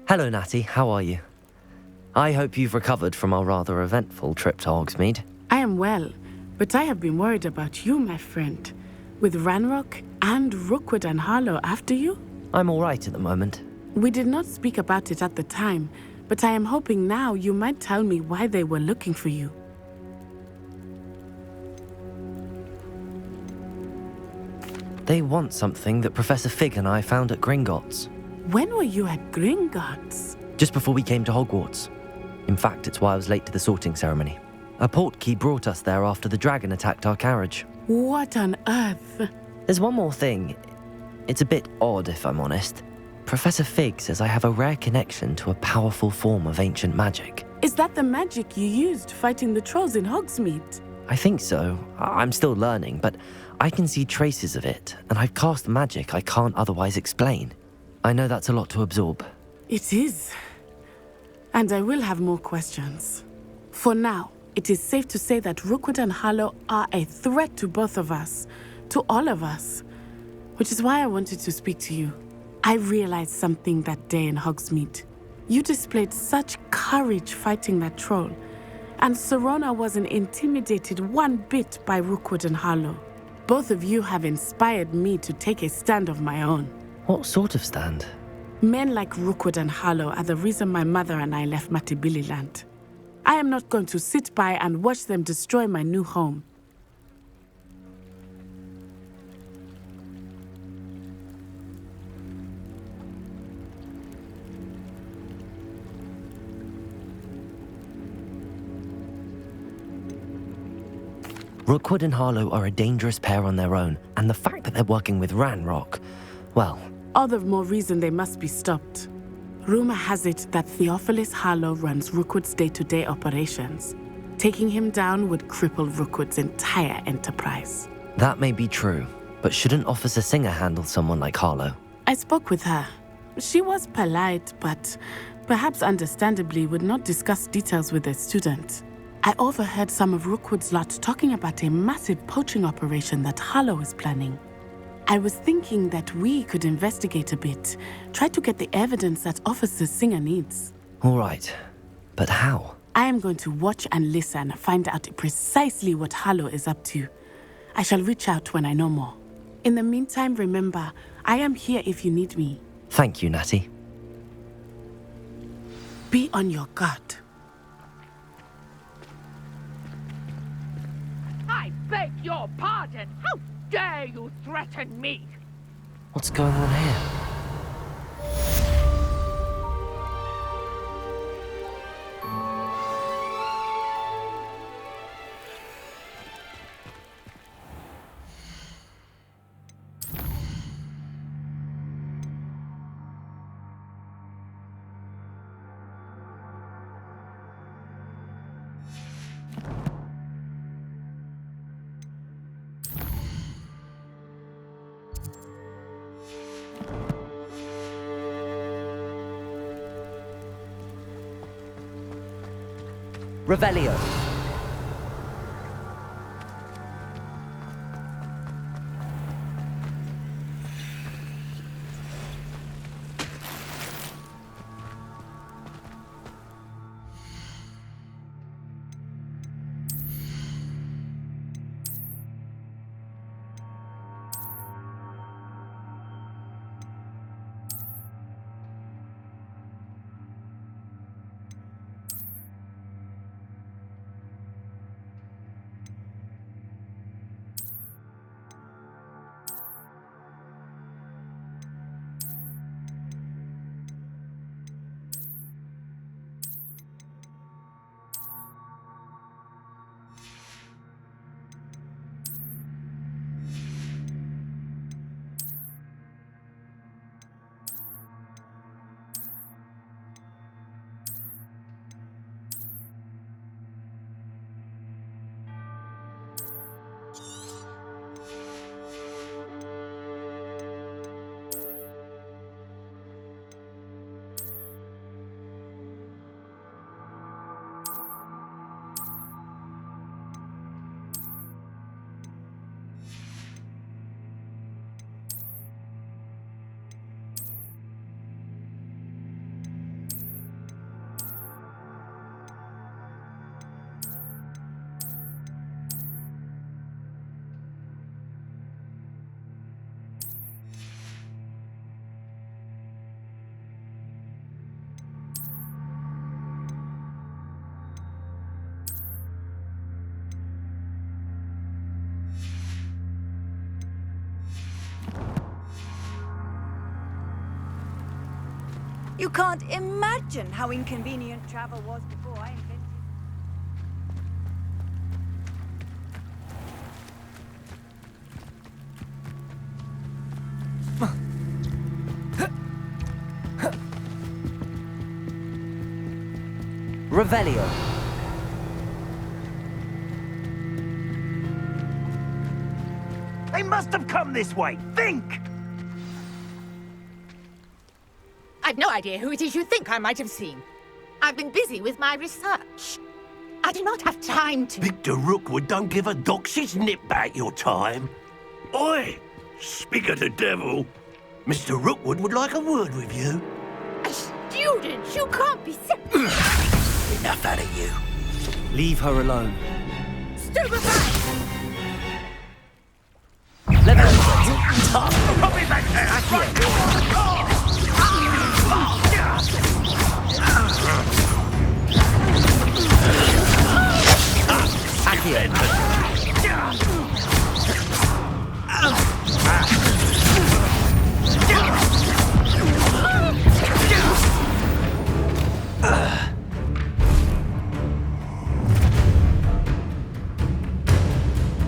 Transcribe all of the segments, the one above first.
Hello, Natty. How are you? I hope you've recovered from our rather eventful trip to Hogsmeade. I am well, but I have been worried about you, my friend. With Ranrock and Rookwood and Harlow after you? I'm all right at the moment. We did not speak about it at the time, but I am hoping now you might tell me why they were looking for you. They want something that Professor Fig and I found at Gringotts. When were you at Gringotts? Just before we came to Hogwarts. In fact, it's why I was late to the sorting ceremony. A portkey brought us there after the dragon attacked our carriage. What on earth? There's one more thing. It's a bit odd, if I'm honest. Professor Fig says I have a rare connection to a powerful form of ancient magic. Is that the magic you used fighting the trolls in Hogsmeade? I think so. I'm still learning, but I can see traces of it, and I've cast magic I can't otherwise explain. I know that's a lot to absorb. It is. And I will have more questions. For now, it is safe to say that Rookwood and Harlow are a threat to both of us, to all of us, which is why I wanted to speak to you. I realized something that day in Hogsmeade. You displayed such courage fighting that troll, and Serona wasn't intimidated one bit by Rookwood and Harlow. Both of you have inspired me to take a stand of my own. What sort of stand? Men like Rookwood and Harlow are the reason my mother and I left Matibili land. I am not going to sit by and watch them destroy my new home. Rookwood and Harlow are a dangerous pair on their own, and the fact that they're working with Ranrock, well... All the more reason they must be stopped. Rumor has it that Theophilus Harlow runs Rookwood's day-to-day operations. Taking him down would cripple Rookwood's entire enterprise. That may be true, but shouldn't Officer Singer handle someone like Harlow? I spoke with her. She was polite, but perhaps understandably would not discuss details with a student. I overheard some of Rookwood's lot talking about a massive poaching operation that Harlow is planning. I was thinking that we could investigate a bit, try to get the evidence that Officer Singer needs. All right, but how? I am going to watch and listen, find out precisely what Harlow is up to. I shall reach out when I know more. In the meantime, remember, I am here if you need me. Thank you, Natty. Be on your guard. I beg your pardon. How dare you threaten me? What's going on here? Revelio. You can't imagine how inconvenient travel was before I invented. Revelio. They must have come this way. Think! I've no idea who it is you think I might have seen. I've been busy with my research. I do not have time to... Victor Rookwood don't give a doxy's nip back your time. Oi! Speak of the devil. Mr. Rookwood would like a word with you. A student? You can't be so... Enough out of you. Leave her alone. Stupefy! Put me back there!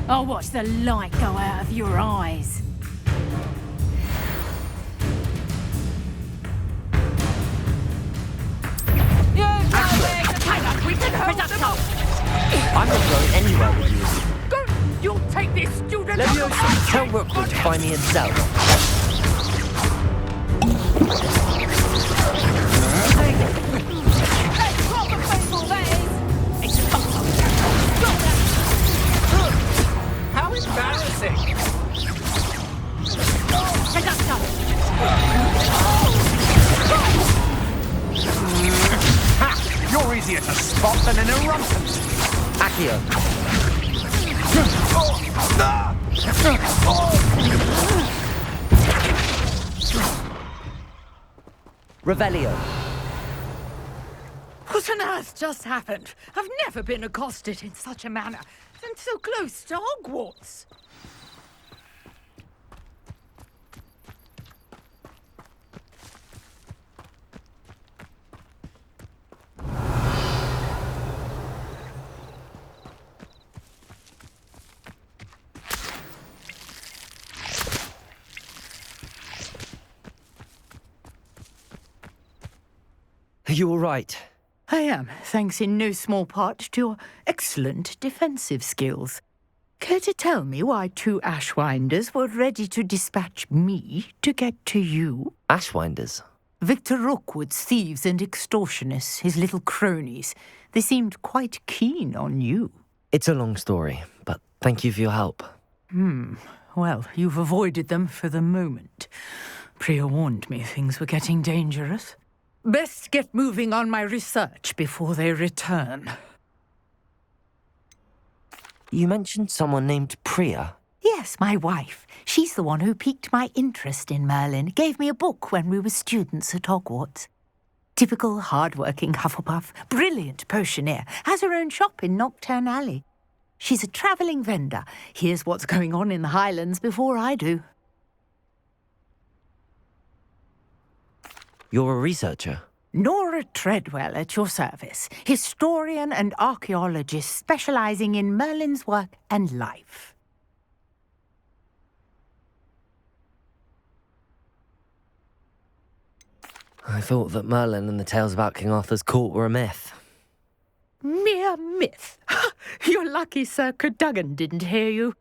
I'll watch the light go out of your eyes. I'm not going anywhere with you. Don't you take this student... Leviosa, tell Rookwood to find me himself. How embarrassing! You're easier to spot than an irruptant. Accio. Revelio. What on earth just happened? I've never been accosted in such a manner, and so close to Hogwarts. Are you all right? I am, thanks in no small part to your excellent defensive skills. Care to tell me why two Ashwinders were ready to dispatch me to get to you? Ashwinders? Victor Rookwood's thieves and extortionists, his little cronies. They seemed quite keen on you. It's a long story, but thank you for your help. Well, you've avoided them for the moment. Priya warned me things were getting dangerous. Best get moving on my research before they return. You mentioned someone named Priya. Yes, my wife. She's the one who piqued my interest in Merlin. Gave me a book when we were students at Hogwarts. Typical hard-working Hufflepuff, brilliant potioneer, has her own shop in Knockturn Alley. She's a travelling vendor. Hears what's going on in the Highlands before I do. You're a researcher? Nora Treadwell at your service, historian and archaeologist specialising in Merlin's work and life. I thought that Merlin and the tales about King Arthur's court were a myth. Mere myth. You're lucky Sir Cadogan didn't hear you.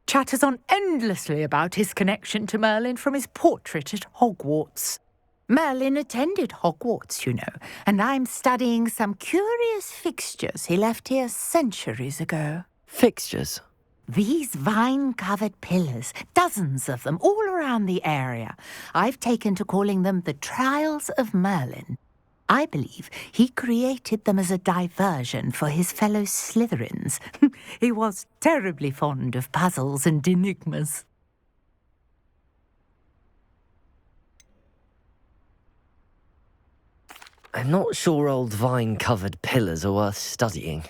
Chatters on endlessly about his connection to Merlin from his portrait at Hogwarts. Merlin attended Hogwarts, you know, and I'm studying some curious fixtures he left here centuries ago. Fixtures? These vine-covered pillars, dozens of them, all around the area. I've taken to calling them the Trials of Merlin. I believe he created them as a diversion for his fellow Slytherins. He was terribly fond of puzzles and enigmas. I'm not sure old vine-covered pillars are worth studying.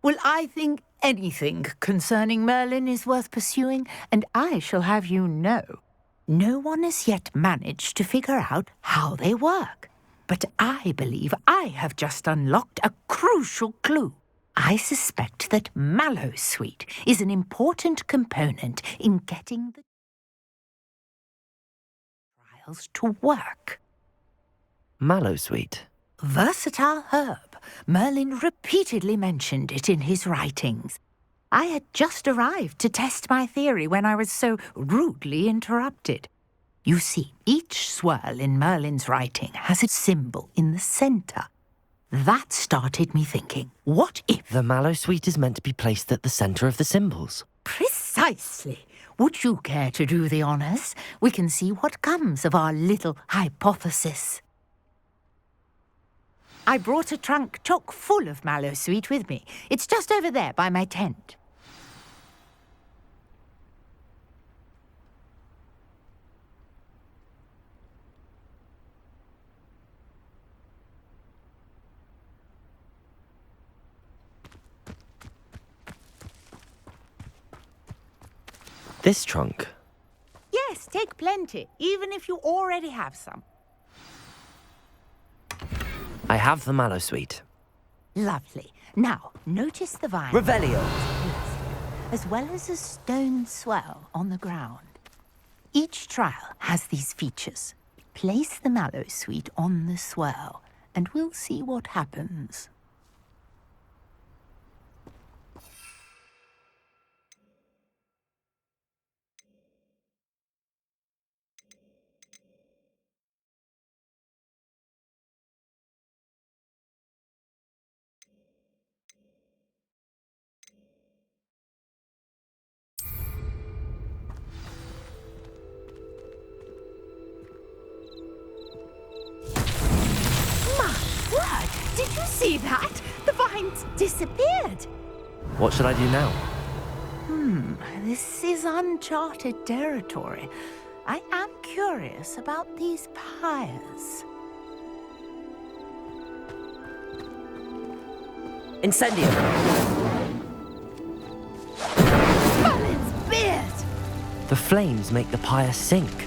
Well, I think anything concerning Merlin is worth pursuing, and I shall have you know, no one has yet managed to figure out how they work. but I believe I have just unlocked a crucial clue. I suspect that Mallowsweet is an important component in getting the trials to work. Mallowsweet. Versatile herb. Merlin repeatedly mentioned it in his writings. I had just arrived to test my theory when I was so rudely interrupted. You see, each swirl in Merlin's writing has a symbol in the centre. That started me thinking, what if... The Mallowsweet is meant to be placed at the centre of the symbols. Precisely. Would you care to do the honours? We can see what comes of our little hypothesis. I brought a trunk chock full of Mallowsweet with me. It's just over there by my tent. This trunk. Yes, take plenty, even if you already have some. I have the Mallowsweet. Lovely. Now, notice the vine. Revelio. As well as a stone swell on the ground. Each trial has these features. Place the Mallowsweet on the swell, and we'll see what happens. Did you see that? The vines disappeared. What should I do now? This is uncharted territory. I am curious about these pyres. Incendio. Merlin's beard! The flames make the pyre sink.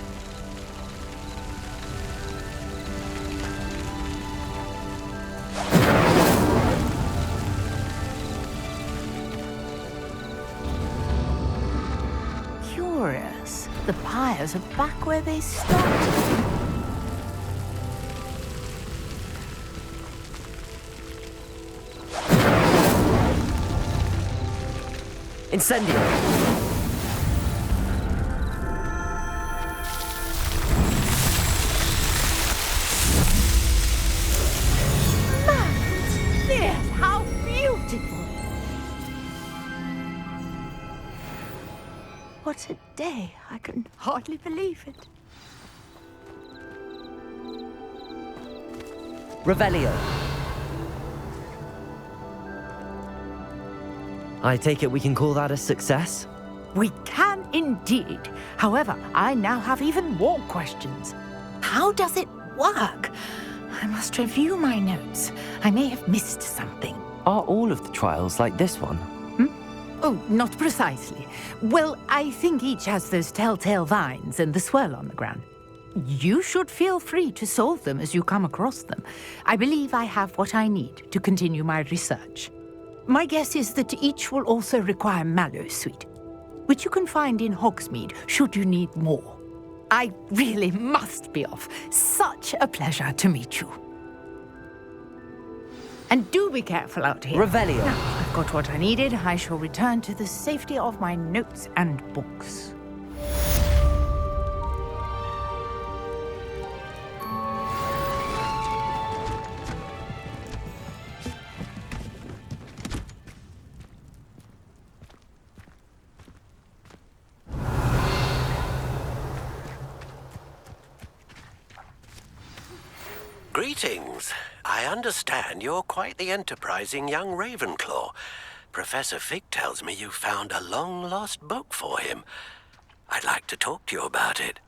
Curious. The pyres are back where they started. Incendio. Yes, how beautiful! What a day. I can hardly believe it. Revelio. I take it we can call that a success? We can indeed. However, I now have even more questions. How does it work? I must review my notes. I may have missed something. Are all of the trials like this one? Oh, not precisely. Well, I think each has those telltale vines and the swirl on the ground. You should feel free to solve them as you come across them. I believe I have what I need to continue my research. My guess is that each will also require Mallowsweet, which you can find in Hogsmeade should you need more. I really must be off. Such a pleasure to meet you. And do be careful out here. Revelio. Now, I've got what I needed. I shall return to the safety of my notes and books. Greetings. I understand you're quite the enterprising young Ravenclaw. Professor Fig tells me you found a long-lost book for him. I'd like to talk to you about it.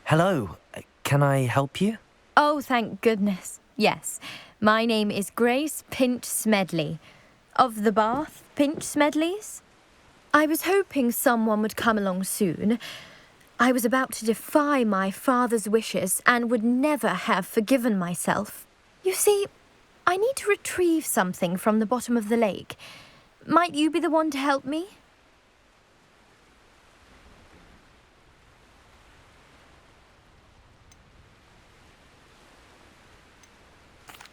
Hello. Can I help you? Oh, thank goodness. Yes. My name is Grace Pinch Smedley. Of the Bath Pinch Smedleys? I was hoping someone would come along soon. I was about to defy my father's wishes and would never have forgiven myself. You see, I need to retrieve something from the bottom of the lake. Might you be the one to help me?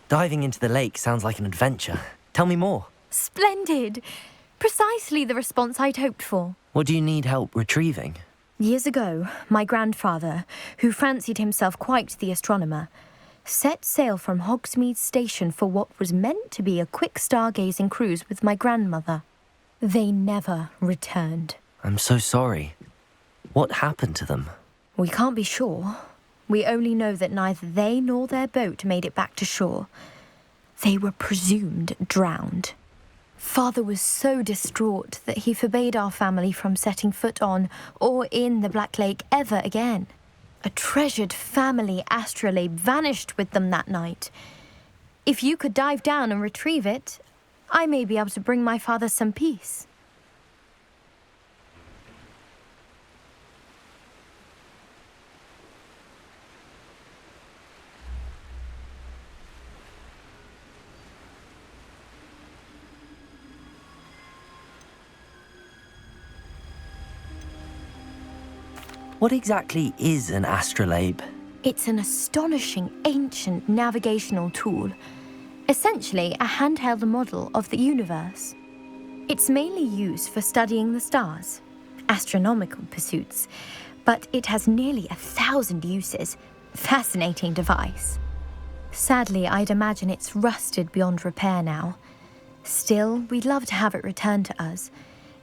Diving into the lake sounds like an adventure. Tell me more. Splendid! Precisely the response I'd hoped for. What do you need help retrieving? Years ago, my grandfather, who fancied himself quite the astronomer, set sail from Hogsmeade Station for what was meant to be a quick stargazing cruise with my grandmother. They never returned. I'm so sorry. What happened to them? We can't be sure. We only know that neither they nor their boat made it back to shore. They were presumed drowned. Father was so distraught that he forbade our family from setting foot on or in the Black Lake ever again. A treasured family astrolabe vanished with them that night. If you could dive down and retrieve it, I may be able to bring my father some peace. What exactly is an astrolabe? It's an astonishing ancient navigational tool, essentially a handheld model of the universe. It's mainly used for studying the stars, astronomical pursuits, but it has nearly 1,000 uses. Fascinating device. Sadly, I'd imagine it's rusted beyond repair now. Still, we'd love to have it returned to us.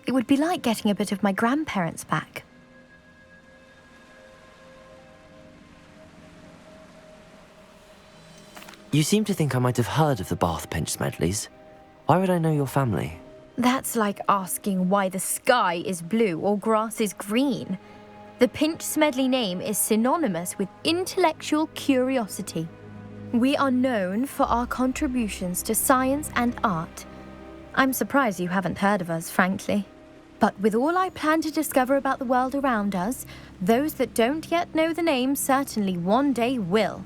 It would be like getting a bit of my grandparents back. You seem to think I might have heard of the Bath Pinch Smedleys. Why would I know your family? That's like asking why the sky is blue or grass is green. The Pinch Smedley name is synonymous with intellectual curiosity. We are known for our contributions to science and art. I'm surprised you haven't heard of us, frankly. But with all I plan to discover about the world around us, those that don't yet know the name certainly one day will.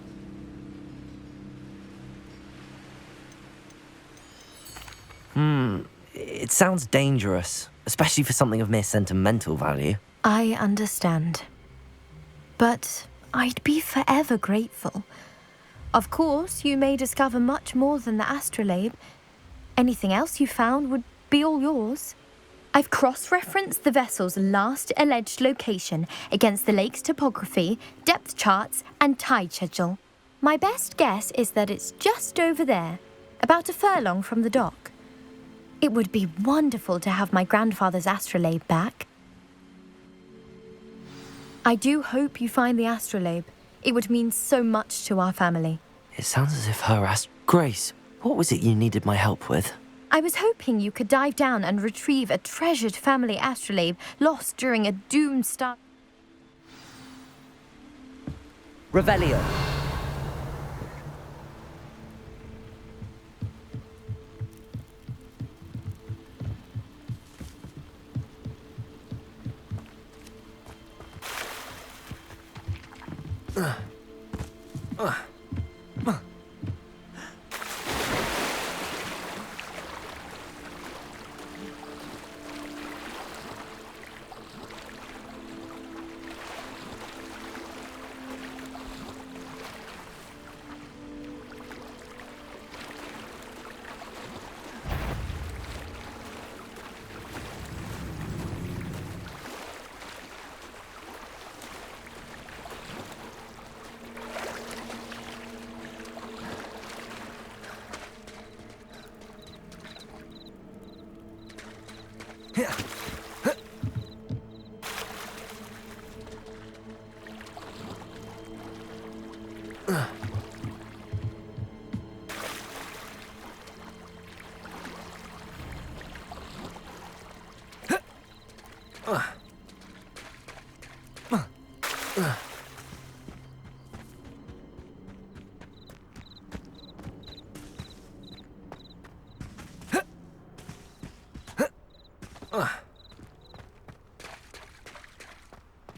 It sounds dangerous, especially for something of mere sentimental value. I understand. But I'd be forever grateful. Of course, you may discover much more than the astrolabe. Anything else you found would be all yours. I've cross-referenced the vessel's last alleged location against the lake's topography, depth charts, and tide schedule. My best guess is that it's just over there, about a furlong from the dock. It would be wonderful to have my grandfather's astrolabe back. I do hope you find the astrolabe. It would mean so much to our family. It sounds as if her Grace, what was it you needed my help with? I was hoping you could dive down and retrieve a treasured family astrolabe lost during a doomed star... Revelio.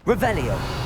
Revelio.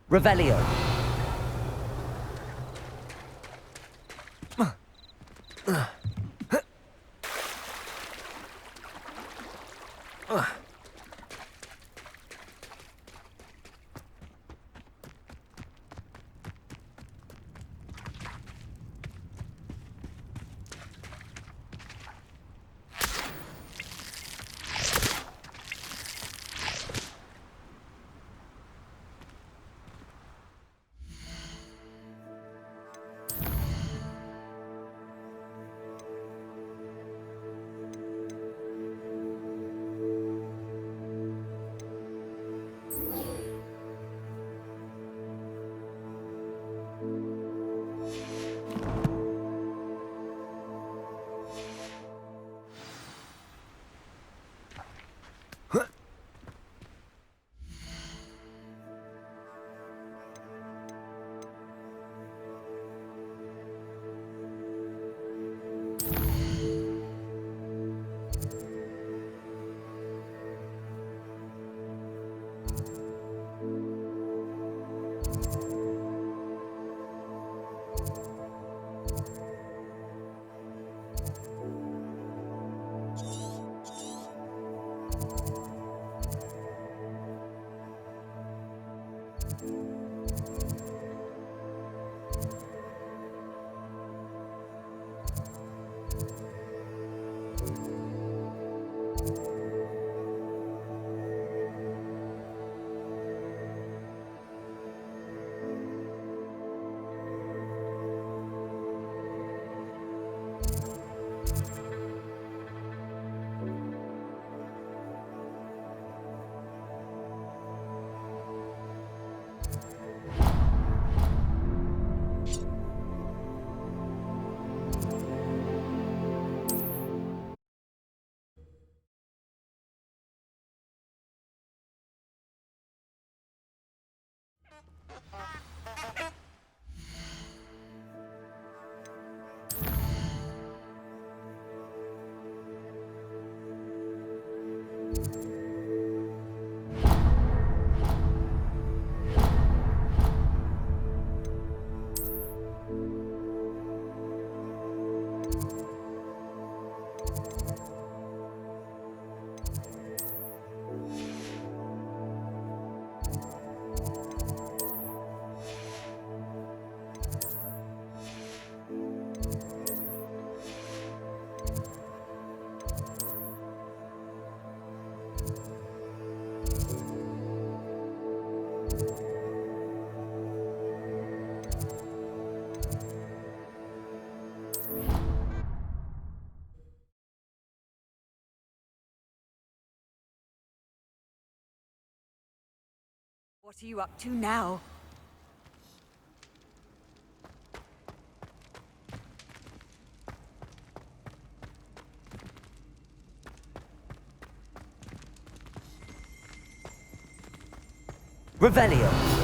Revelio. What are you up to now? Revelio.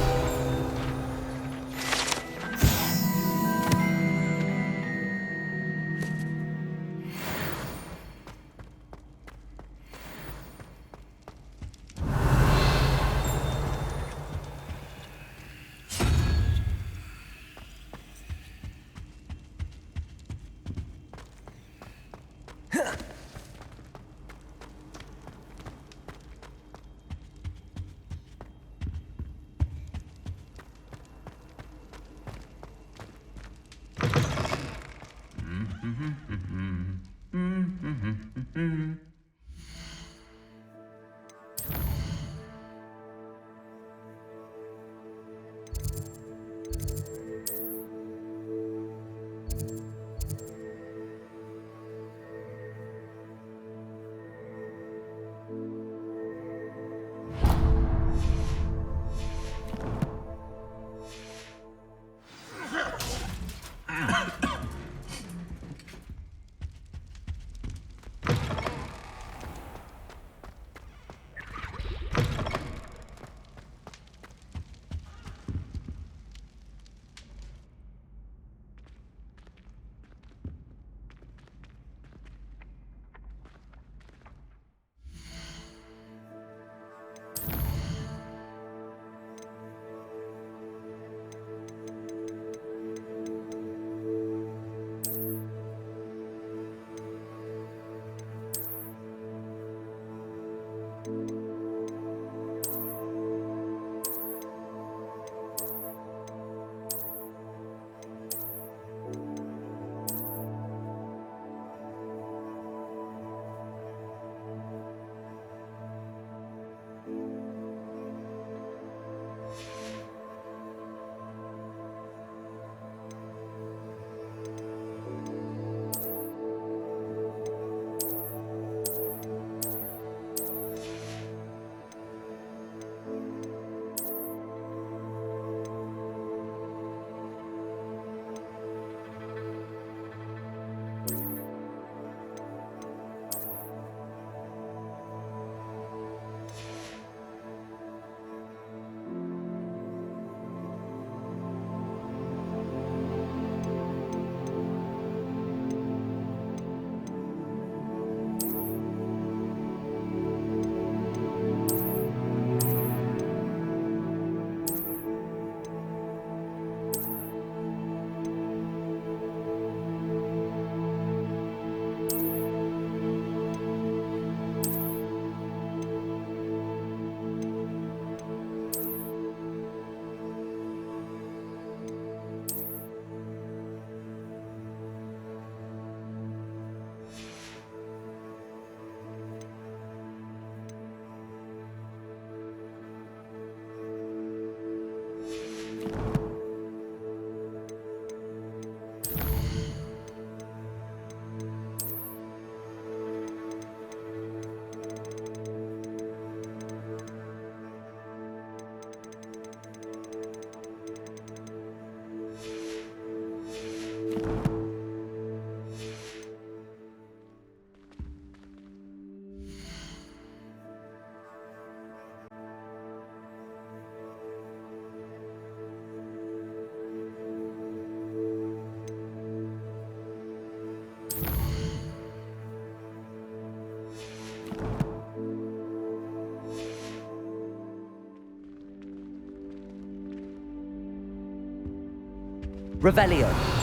Revelio.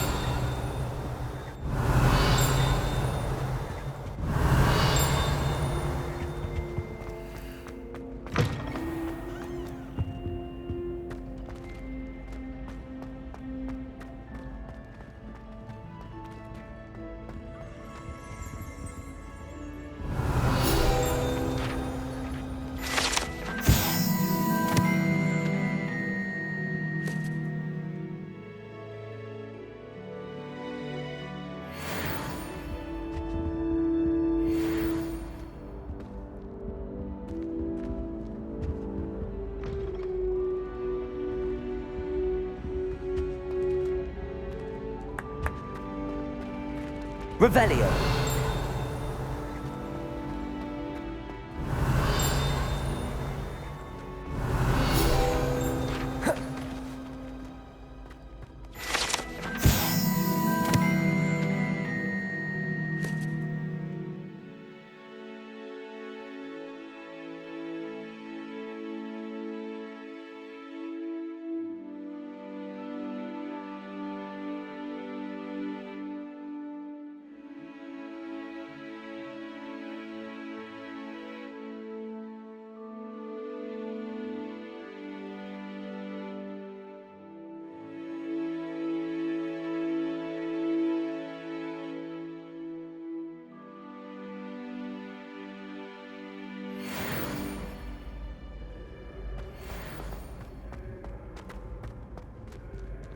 Revelio.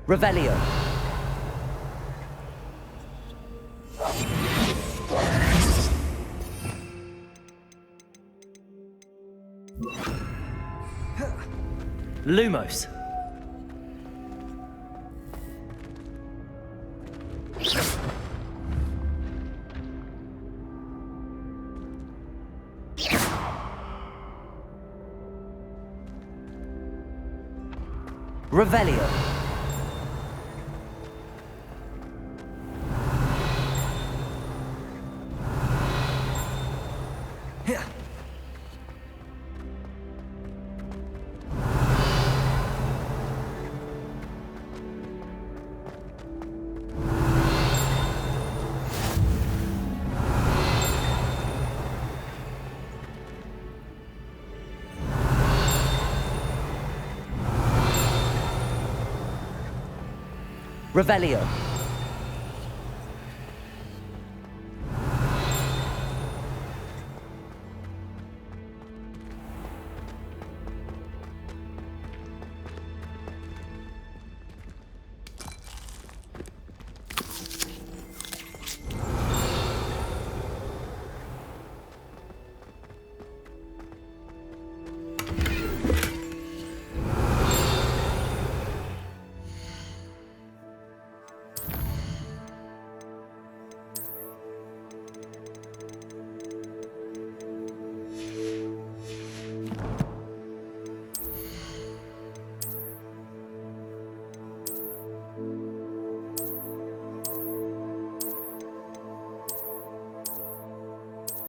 Revelio. Lumos. Revelio. Revelio.